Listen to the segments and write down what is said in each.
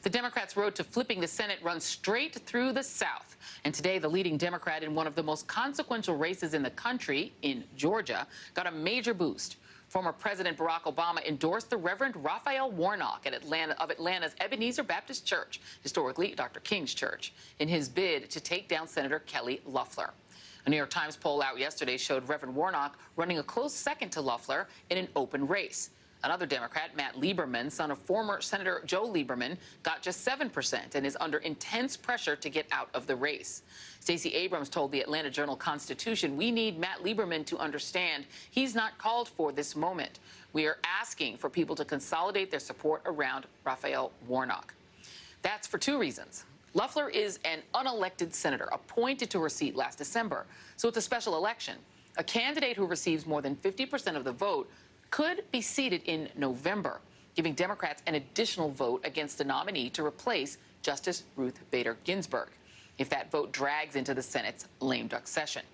The Democrats' road to flipping the Senate runs straight through the South. And today, the leading Democrat in one of the most consequential races in the country, in Georgia, got a major boost. Former President Barack Obama endorsed the Reverend Raphael Warnock of Atlanta's Ebenezer Baptist Church, historically Dr. King's church, in his bid to take down Senator Kelly Loeffler. A New York Times poll out yesterday showed Reverend Warnock running a close second to Loeffler in an open race. Another Democrat, Matt Lieberman, son of former Senator Joe Lieberman, got just 7% and is under intense pressure to get out of the race. Stacey Abrams told the Atlanta Journal-Constitution, "We need Matt Lieberman to understand he's not called for this moment. We are asking for people to consolidate their support around Raphael Warnock." That's for two reasons. Loeffler is an unelected senator appointed to her seat last December, so it's a special election. A candidate who receives more than 50% of the vote could be seated in November, giving Democrats an additional vote against the nominee to replace Justice Ruth Bader Ginsburg, if that vote drags into the Senate's lame duck session.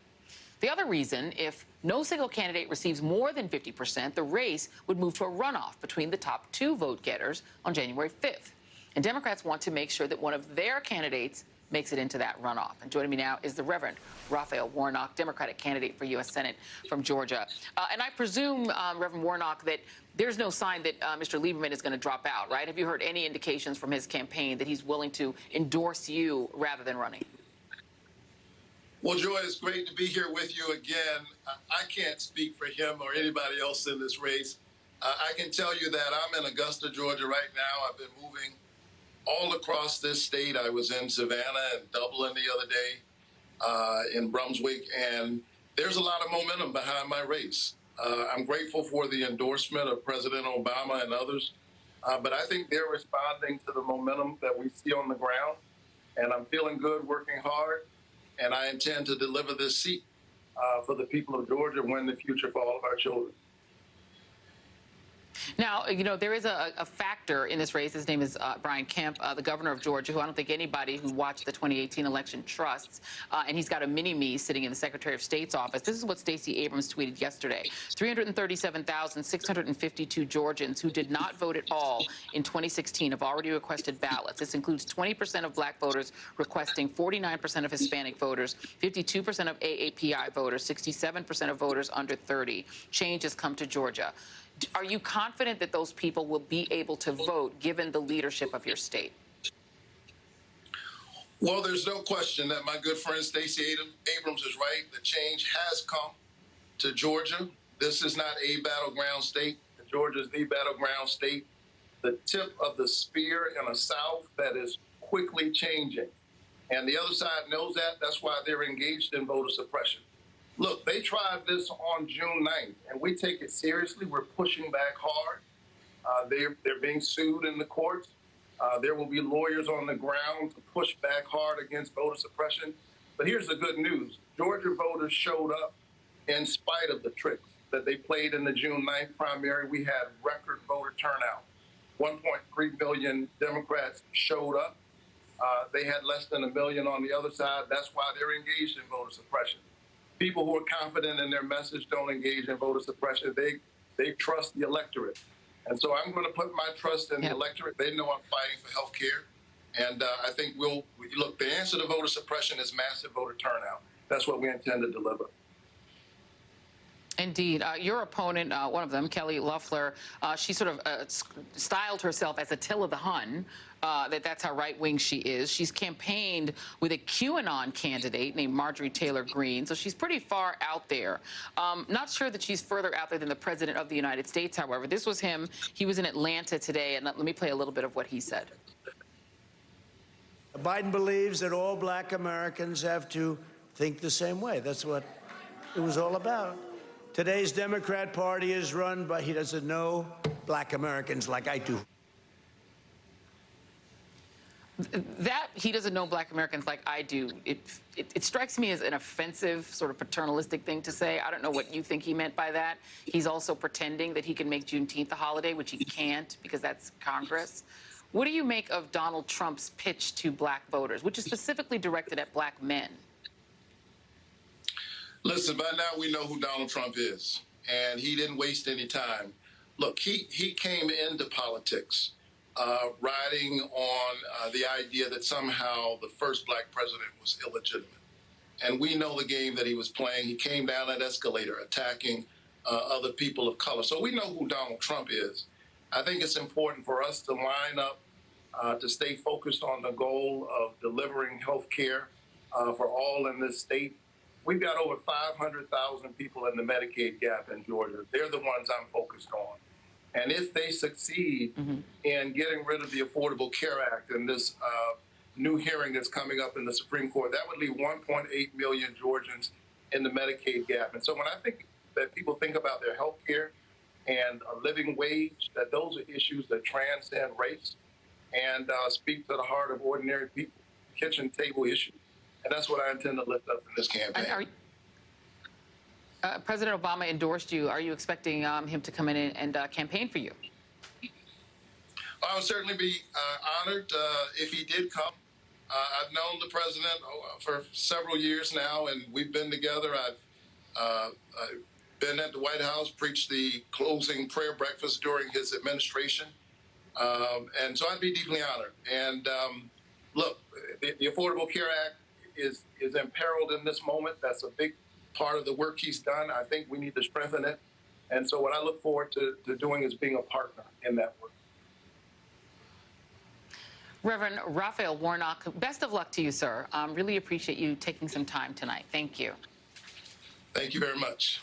The other reason, if no single candidate receives more than 50%, the race would move to a runoff between the top two vote getters on January 5th. And Democrats want to make sure that one of their candidates makes it into that runoff. And joining me now is the Reverend Raphael Warnock, Democratic candidate for U.S. Senate from Georgia. And I presume, Reverend Warnock, that there's no sign that Mr. Lieberman is going to drop out, right? Have you heard any indications from his campaign that he's willing to endorse you rather than running? Well, Joy, it's great to be here with you again. I can't speak for him or anybody else in this race. I can tell you that I'm in Augusta, Georgia right now. I've been moving all across this state. I was in Savannah and Dublin the other day, in Brunswick, and there's a lot of momentum behind my race. I'm grateful for the endorsement of President Obama and others, but I think they're responding to the momentum that we see on the ground, and I'm feeling good, working hard, and I intend to deliver this seat for the people of Georgia and win the future for all of our children. Now, you know, there is a factor in this race. His name is Brian Kemp, the governor of Georgia, who I don't think anybody who watched the 2018 election trusts. And he's got a mini-me sitting in the Secretary of State's office. This is what Stacey Abrams tweeted yesterday. 337,652 Georgians who did not vote at all in 2016 have already requested ballots. This includes 20% of black voters requesting, 49% of Hispanic voters, 52% of AAPI voters, 67% of voters under 30. Change has come to Georgia. Are you confident that those people will be able to vote given the leadership of your state? Well, there's no question that my good friend Stacey Abrams is right. The change has come to Georgia. This is not a battleground state. Georgia is the battleground state, the tip of the spear in a South that is quickly changing. And the other side knows that. That's why they're engaged in voter suppression. Look, they tried this on June 9th, and we take it seriously. We're pushing back hard. They're being sued in the courts. There will be lawyers on the ground to push back hard against voter suppression. But here's the good news. Georgia voters showed up in spite of the tricks that they played in the June 9th primary. We had record voter turnout. 1.3 million Democrats showed up. They had less than 1 million on the other side. That's why they're engaged in voter suppression. People who are confident in their message don't engage in voter suppression. They trust the electorate. And so I'm going to put my trust in the electorate. They know I'm fighting for health care. And I think look, the answer to voter suppression is massive voter turnout. That's what we intend to deliver. Indeed. Your opponent, one of them, Kelly Loeffler, she sort of styled herself as Attila the Hun, that's how right-wing she is. She's campaigned with a QAnon candidate named Marjorie Taylor Greene, so she's pretty far out there. Not sure that she's further out there than the President of the United States, however. This was him. He was in Atlanta today, and let me play a little bit of what he said. Biden believes that all black Americans have to think the same way. That's what it was all about. Today's Democrat Party is run by, he doesn't know black Americans like I do. That he doesn't know black Americans like I do, it strikes me as an offensive, sort of paternalistic thing to say. I don't know what you think he meant by that. He's also pretending that he can make Juneteenth a holiday, which he can't because that's Congress. What do you make of Donald Trump's pitch to black voters, which is specifically directed at black men? Listen, by now we know who Donald Trump is, and he didn't waste any time. Look, he came into politics riding on the idea that somehow the first black president was illegitimate. And we know the game that he was playing. He came down that escalator attacking other people of color. So we know who Donald Trump is. I think it's important for us to line up to stay focused on the goal of delivering health care for all in this state. We've got over 500,000 people in the Medicaid gap in Georgia. They're the ones I'm focused on. And if they succeed in getting rid of the Affordable Care Act and this new hearing that's coming up in the Supreme Court, that would leave 1.8 million Georgians in the Medicaid gap. And so when I think that people think about their health care and a living wage, that those are issues that transcend race and speak to the heart of ordinary people, kitchen table issues. And that's what I intend to lift up in this campaign. President Obama endorsed you. Are you expecting him to come in and campaign for you? I would certainly be honored if he did come. I've known the president for several years now, and we've been together. I've been at the White House, preached the closing prayer breakfast during his administration. And so I'd be deeply honored. And look, the Affordable Care Act is imperiled in this moment. That's a big part of the work he's done. I think we need to strengthen it. And so what I look forward to doing is being a partner in that work. Reverend Raphael Warnock, best of luck to you, sir. Really appreciate you taking some time tonight. Thank you. Thank you very much.